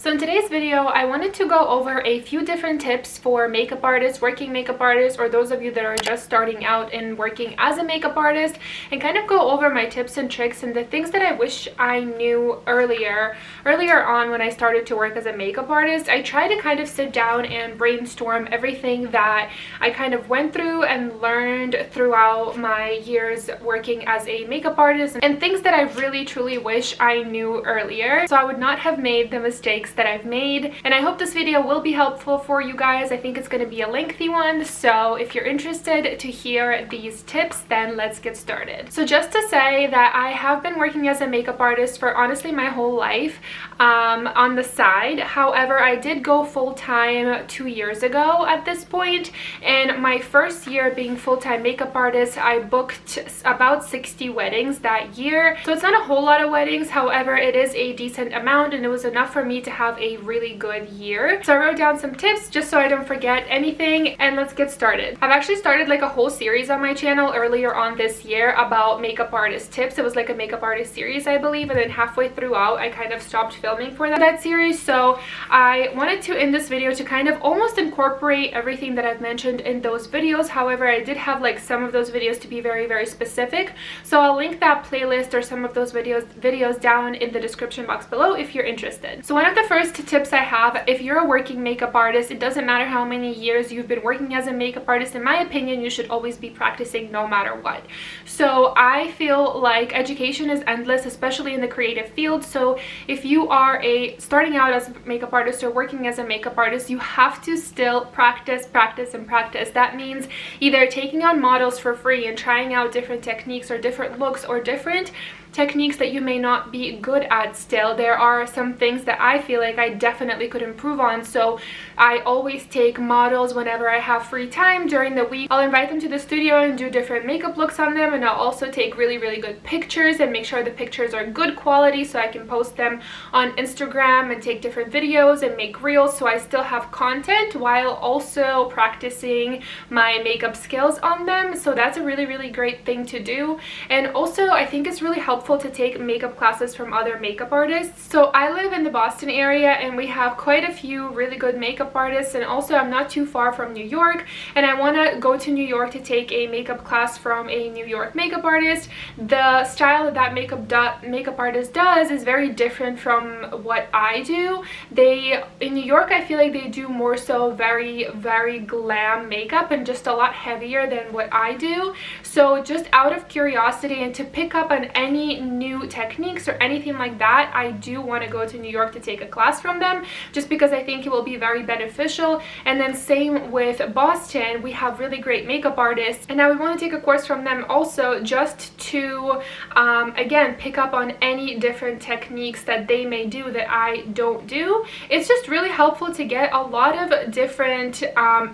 So in today's video, I wanted to go over a few different tips for makeup artists, working makeup artists, or those of you that are just starting out and working as a makeup artist, and kind of go over my tips and tricks and the things that I wish I knew earlier on when I started to work as a makeup artist. I try to kind of sit down and brainstorm everything that I kind of went through and learned throughout my years working as a makeup artist, and things that I really truly wish I knew earlier, so I would not have made the mistakes that I've made. And I hope this video will be helpful for you guys. I think it's going to be a lengthy one, so if you're interested to hear these tips, then let's get started. So just to say that I have been working as a makeup artist for honestly my whole life on the side. However, I did go full-time 2 years ago at this point, and my first year being full-time makeup artist, I booked about 60 weddings that year. So it's not a whole lot of weddings, however it is a decent amount, and it was enough for me to have a really good year. So I wrote down some tips just so I don't forget anything, and let's get started. I've actually started like a whole series on my channel earlier on this year about makeup artist tips. It was like a makeup artist series, I believe, and then halfway throughout I kind of stopped filming for that series. So I wanted to, in this video, to kind of almost incorporate everything that I've mentioned in those videos. However, I did have like some of those videos to be very specific, so I'll link that playlist or some of those videos down in the description box below if you're interested. So one of the first tips I have, if you're a working makeup artist, it doesn't matter how many years you've been working as a makeup artist, in my opinion, you should always be practicing no matter what. So I feel like education is endless, especially in the creative field. So if you are starting out as a makeup artist or working as a makeup artist, you have to still practice. That means either taking on models for free and trying out different techniques or different looks or different techniques that you may not be good at still. There are some things that I feel like I definitely could improve on, so I always take models whenever I have free time during the week. I'll invite them to the studio and do different makeup looks on them, and I'll also take really good pictures and make sure the pictures are good quality so I can post them on Instagram and take different videos and make reels, so I still have content while also practicing my makeup skills on them. So that's a really great thing to do. And also I think it's really helpful to take makeup classes from other makeup artists. So I live in the Boston area, and we have quite a few really good makeup artists, and also I'm not too far from New York, and I want to go to New York to take a makeup class from a New York makeup artist. The style that makeup artist does is very different from what I do. In New York, I feel like they do more so very glam makeup and just a lot heavier than what I do. So just out of curiosity and to pick up on any new techniques or anything like that, I do want to go to New York to take a class from them, just because I think it will be very beneficial. And then same with Boston, we have really great makeup artists, and I would want to take a course from them also, just to again pick up on any different techniques that they may do that I don't do. It's just really helpful to get a lot of different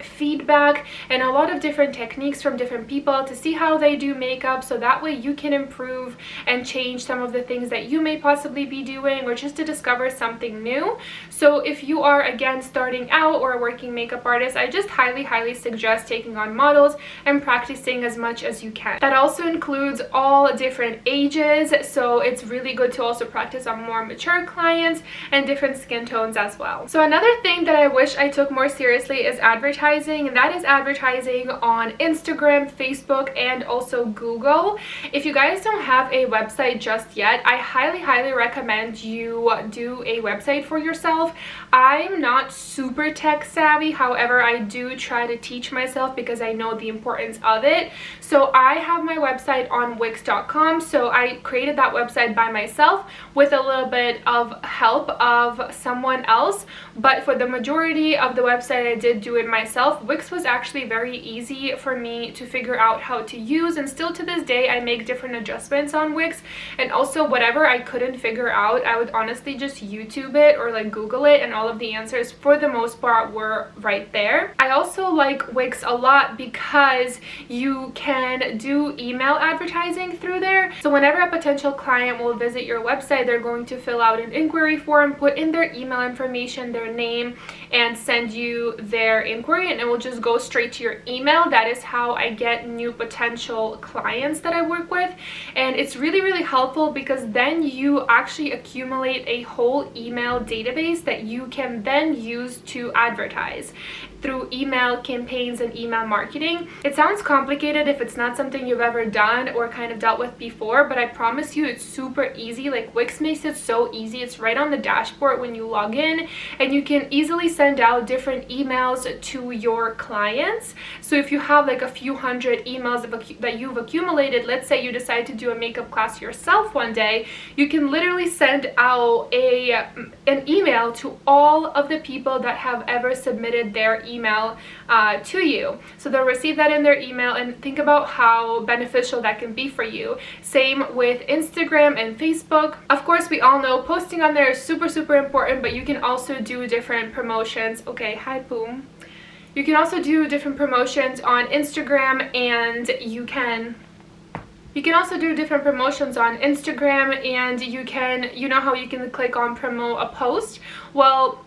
feedback and a lot of different techniques from different people to see how they do makeup, so that way you can improve and change some of the things that you may possibly be doing, or just to discover something new. So if you are again starting out or a working makeup artist, I just highly suggest taking on models and practicing as much as you can. That also includes all different ages, so it's really good to also practice on more mature clients and different skin tones as well. So another thing that I wish I took more seriously is advertising, and that is advertising on Instagram, Facebook, and also Google. If you guys don't have a website just yet, I highly recommend you do a website for yourself. I'm not super tech savvy, however I do try to teach myself because I know the importance of it. So I have my website on Wix.com, so I created that website by myself with a little bit of help of someone else, but for the majority of the website I did do it myself. Wix was actually very easy for me to figure out how to use, and still to this day I make different adjustments on Wix. And also whatever I couldn't figure out, I would honestly just YouTube it or like Google it, and all of the answers for the most part were right there. I also like Wix a lot because you can do email advertising through there. So whenever a potential client will visit your website, they're going to fill out an inquiry form, put in their email information, their name, and send you their inquiry, and it will just go straight to your email. That is how I get new potential clients that I work with, and it's really really helpful because then you actually accumulate a whole email database that you can then use to advertise through email campaigns and email marketing. It sounds complicated if it's not something you've ever done or kind of dealt with before, but I promise you it's super easy. Like Wix makes it so easy. It's right on the dashboard when you log in, and you can easily send out different emails to your clients. So if you have like a few hundred emails that you've accumulated, let's say you decide to do a makeup class yourself one day, you can literally send out an email to all of the people that have ever submitted their email to you. So they'll receive that in their email, and think about how beneficial that can be for you. Same with Instagram and Facebook. Of course, we all know posting on there is super important, but you can also do different promotions. Okay, hi Boom. You can also do different promotions on Instagram, and you can also do different promotions on Instagram, and you know how you can click on promote a post? Well,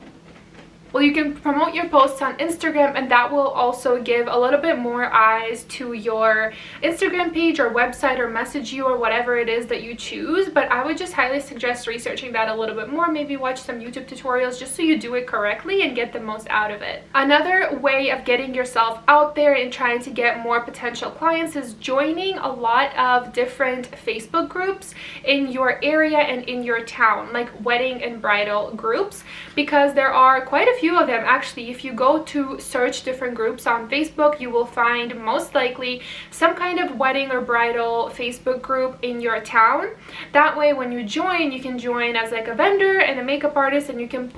you can promote your posts on Instagram, and that will also give a little bit more eyes to your Instagram page or website or message you or whatever it is that you choose. But I would just highly suggest researching that a little bit more. Maybe watch some YouTube tutorials just so you do it correctly and get the most out of it. Another way of getting yourself out there and trying to get more potential clients is joining a lot of different Facebook groups in your area and in your town, like wedding and bridal groups, because there are quite a few of them actually. If you go to search different groups on Facebook, you will find most likely some kind of wedding or bridal Facebook group in your town. That way when you join, you can join as like a vendor and a makeup artist, and you can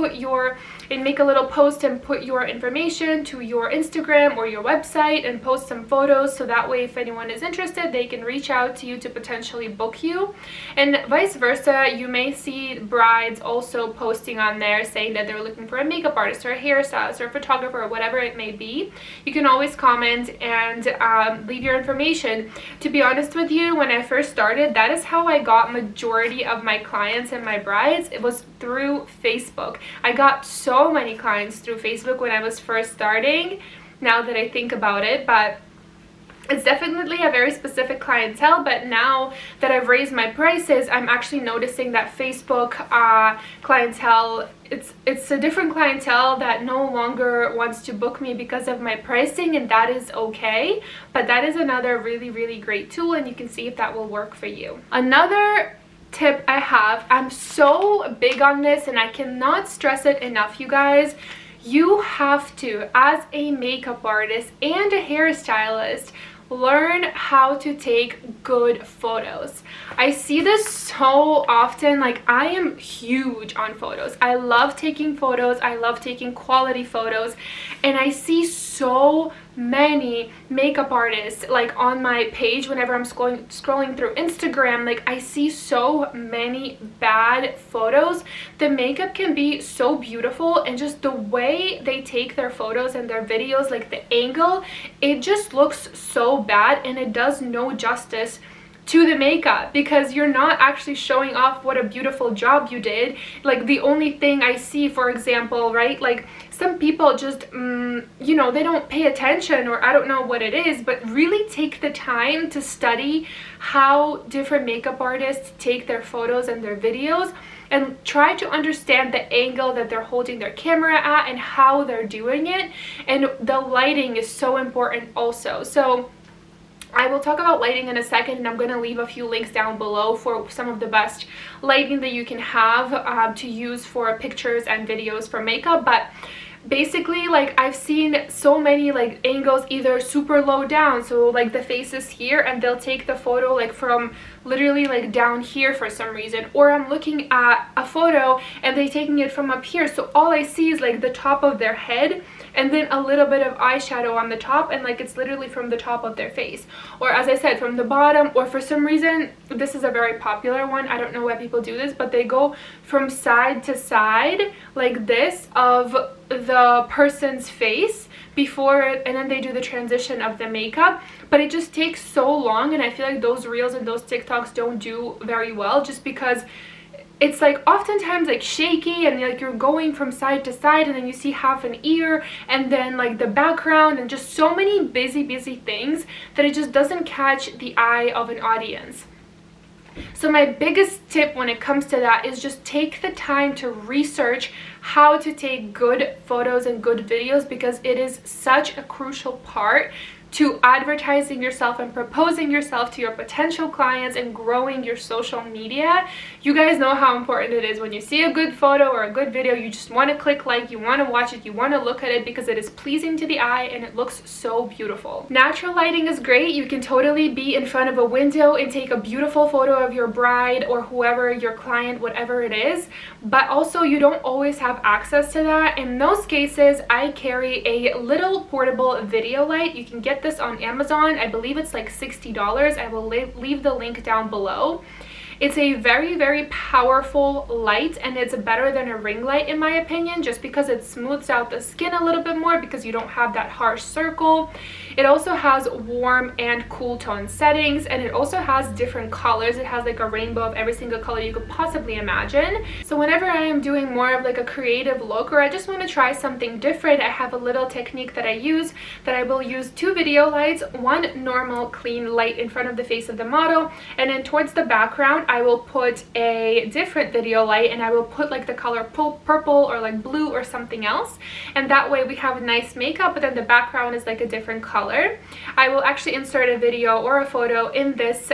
make a little post and put your information to your Instagram or your website and post some photos, so that way if anyone is interested, they can reach out to you to potentially book you. And vice versa, you may see brides also posting on there saying that they're looking for a makeup artist or a hairstylist or a photographer or whatever it may be. You can always comment and leave your information. To be honest with you, when I first started, that is how I got majority of my clients and my brides. It was through Facebook. I got so many clients through Facebook when I was first starting, now that I think about it, but it's definitely a very specific clientele. But now that I've raised my prices, I'm actually noticing that Facebook clientele, it's a different clientele that no longer wants to book me because of my pricing, and that is okay. But that is another really great tool, and you can see if that will work for you. Another tip I have, I'm so big on this and I cannot stress it enough, you guys. You have to, as a makeup artist and a hairstylist, learn how to take good photos. I see this so often. Like, I am huge on photos. I love taking photos. I love taking quality photos, and I see so many makeup artists like on my page whenever I'm scrolling through Instagram. Like, I see so many bad photos. The makeup can be so beautiful, and just the way they take their photos and their videos, like the angle, it just looks so bad, and it does no justice to the makeup, because you're not actually showing off what a beautiful job you did. Like, the only thing I see, for example, right, like some people just you know, they don't pay attention, or I don't know what it is, but really take the time to study how different makeup artists take their photos and their videos, and try to understand the angle that they're holding their camera at and how they're doing it. And the lighting is so important also. So I will talk about lighting in a second, and I'm going to leave a few links down below for some of the best lighting that you can have to use for pictures and videos for makeup. But basically, like, I've seen so many like angles, either super low down, so like the face is here and they'll take the photo like from literally like down here for some reason, or I'm looking at a photo and they're taking it from up here, so all I see is like the top of their head and then a little bit of eyeshadow on the top, and like it's literally from the top of their face, or as I said, from the bottom. Or for some reason, this is a very popular one, I don't know why people do this, but they go from side to side like this of the person's face before, and then they do the transition of the makeup. But it just takes so long, and I feel like those reels and those TikToks don't do very well, just because it's like oftentimes like shaky, and like you're going from side to side, and then you see half an ear and then like the background, and just so many busy things that it just doesn't catch the eye of an audience. So my biggest tip when it comes to that is just take the time to research how to take good photos and good videos, because it is such a crucial part to advertising yourself and proposing yourself to your potential clients and growing your social media. You guys know how important it is when you see a good photo or a good video, you just want to click like, you want to watch it, you want to look at it because it is pleasing to the eye and it looks so beautiful. Natural lighting is great. You can totally be in front of a window and take a beautiful photo of your bride or whoever, your client, whatever it is, but also you don't always have access to that. In those cases, I carry a little portable video light. You can get this on Amazon. I believe it's like $60. I will leave the link down below. It's a very, very powerful light, and it's better than a ring light in my opinion, just because it smooths out the skin a little bit more because you don't have that harsh circle. It also has warm and cool tone settings, and it also has different colors. It has like a rainbow of every single color you could possibly imagine. So whenever I am doing more of like a creative look, or I just want to try something different, I have a little technique that I use, that I will use 2 video lights, one normal clean light in front of the face of the model, and then towards the background I will put a different video light, and I will put like the color purple or like blue or something else, and that way we have a nice makeup, but then the background is like a different color. I will actually insert a video or a photo in this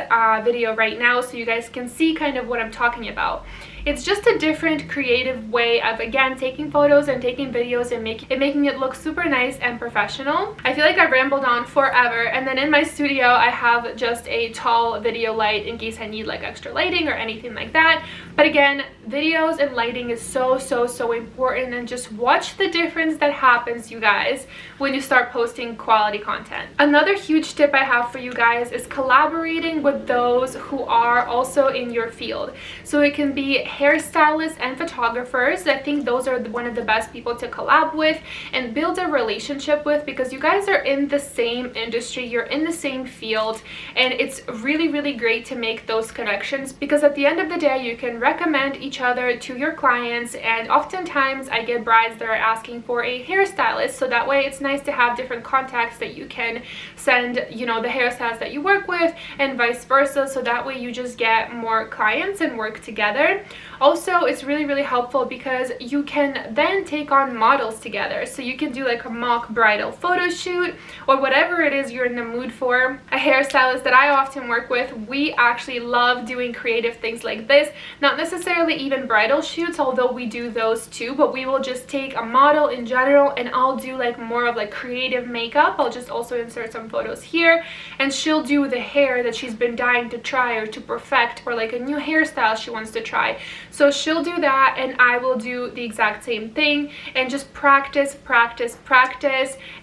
video right now so you guys can see kind of what I'm talking about. It's just a different creative way of, again, taking photos and taking videos and making it look super nice and professional. I feel like I rambled on forever, and then in my studio I have just a tall video light in case I need like extra lighting or anything like that. But again, videos and lighting is so important, and just watch the difference that happens, you guys, when you start posting quality content. Another huge tip I have for you guys is collaborating with those who are also in your field. So it can be hairstylists and photographers. I think those are one of the best people to collab with and build a relationship with, because you guys are in the same industry, you're in the same field, and it's really great to make those connections, because at the end of the day you can recommend each other to your clients. And oftentimes I get brides that are asking for a hairstylist, so that way it's nice to have different contacts that you can send, you know, the hairstylists that you work with and vice versa, so that way you just get more clients and work together. Also, it's really helpful because you can then take on models together, so you can do like a mock bridal photo shoot or whatever it is you're in the mood for. A hairstylist that I often work with, we actually love doing creative things like this, not necessarily even bridal shoots, although we do those too, but we will just take a model in general and I'll do like more of like creative makeup. I'll just also insert some photos here, and she'll do the hair that she's been dying to try or to perfect, or like a new hairstyle she wants to try. So she'll do that and I will do the exact same thing, and just practice.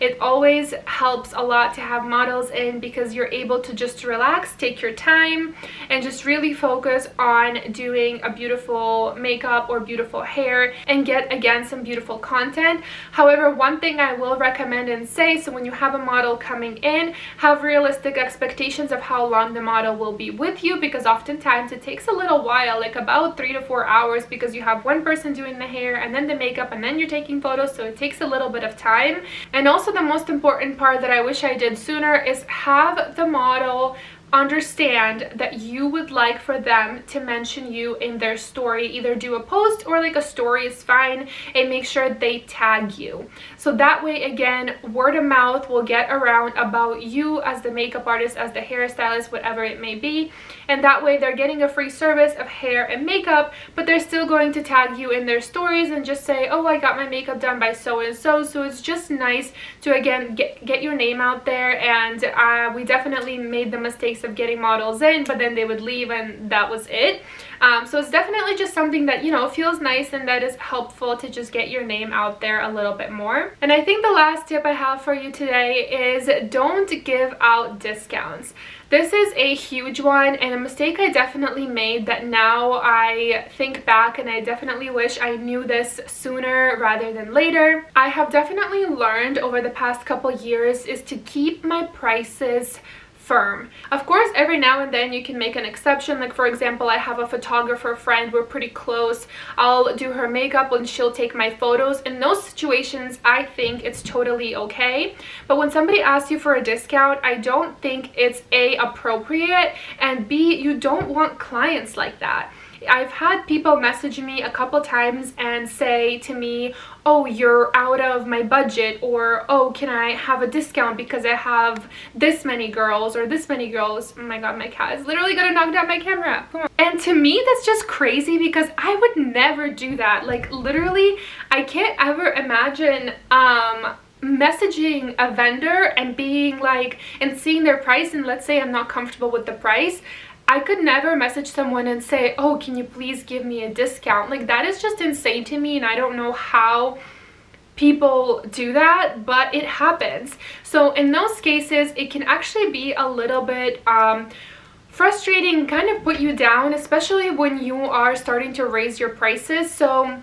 It always helps a lot to have models in, because you're able to just relax, take your time, and just really focus on doing a beautiful makeup or beautiful hair and get, again, some beautiful content. However, one thing I will recommend and say, so when you have a model coming in, have realistic expectations of how long the model will be with you, because oftentimes it takes a little while, like about 3 to 4 hours, because you have one person doing the hair and then the makeup and then you're taking photos, so it takes a little bit of time. And also the most important part that I wish I did sooner is have the model understand that you would like for them to mention you in their story. Either do a post or like a story is fine, and make sure they tag you. So that way, again, word of mouth will get around about you as the makeup artist, as the hairstylist, whatever it may be. And that way they're getting a free service of hair and makeup, but they're still going to tag you in their stories and just say, oh, I got my makeup done by so and so. So it's just nice to, again, get your name out there. And we definitely made the mistakes of getting models in, but then they would leave and that was it. So it's definitely just something that, you know, feels nice and that is helpful to just get your name out there a little bit more. And I think the last tip I have for you today is don't give out discounts. This is a huge one and a mistake I definitely made that now I think back and I definitely wish I knew this sooner rather than later. I have definitely learned over the past couple years is to keep my prices firm. Of course, every now and then you can make an exception. Like for example, I have a photographer friend, we're pretty close. I'll do her makeup and she'll take my photos. In those situations, I think it's totally okay. But when somebody asks you for a discount, I don't think it's A, appropriate, and B, you don't want clients like that. I've had people message me a couple times and say to me, oh, you're out of my budget, or oh, can I have a discount because I have this many girls or this many girls. Oh my god, my cat is literally gonna knock down my camera. And to me, that's just crazy because I would never do that. Like literally, I can't ever imagine messaging a vendor and being like, and seeing their price, and let's say I'm not comfortable with the price. I could never message someone and say, oh, can you please give me a discount? Like that is just insane to me, and I don't know how people do that, but it happens. So in those cases, it can actually be a little bit frustrating, kind of put you down, especially when you are starting to raise your prices. So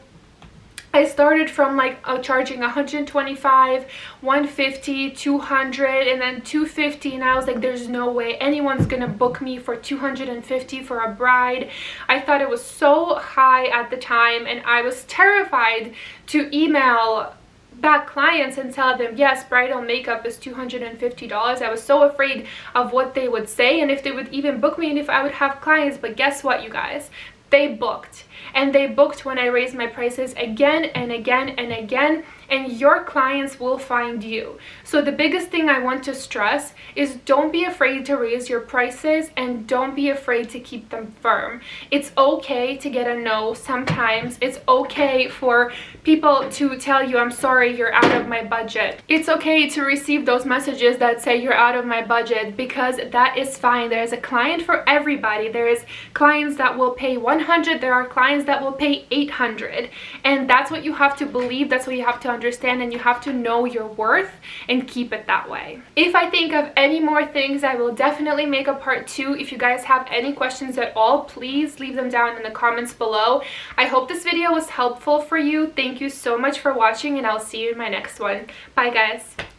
I started from like charging 125, 150, 200, and then 250, and I was like, there's no way anyone's gonna book me for 250 for a bride. I thought it was so high at the time, and I was terrified to email back clients and tell them, yes, bridal makeup is $250. I was so afraid of what they would say and if they would even book me and if I would have clients. But guess what, you guys? They booked, and they booked when I raised my prices again and again and again, and your clients will find you. So the biggest thing I want to stress is don't be afraid to raise your prices, and don't be afraid to keep them firm. It's okay to get a no sometimes. It's okay for people to tell you, I'm sorry, you're out of my budget. It's okay to receive those messages that say you're out of my budget, because that is fine. There is a client for everybody. There is clients that will pay 100, there are clients that will pay 800, and that's what you have to believe, that's what you have to understand, and you have to know your worth and keep it that way. If I think of any more things, I will definitely make a part 2. If you guys have any questions at all, please leave them down in the comments below. I hope this video was helpful for you. Thank you so much for watching, and I'll see you in my next one. Bye guys.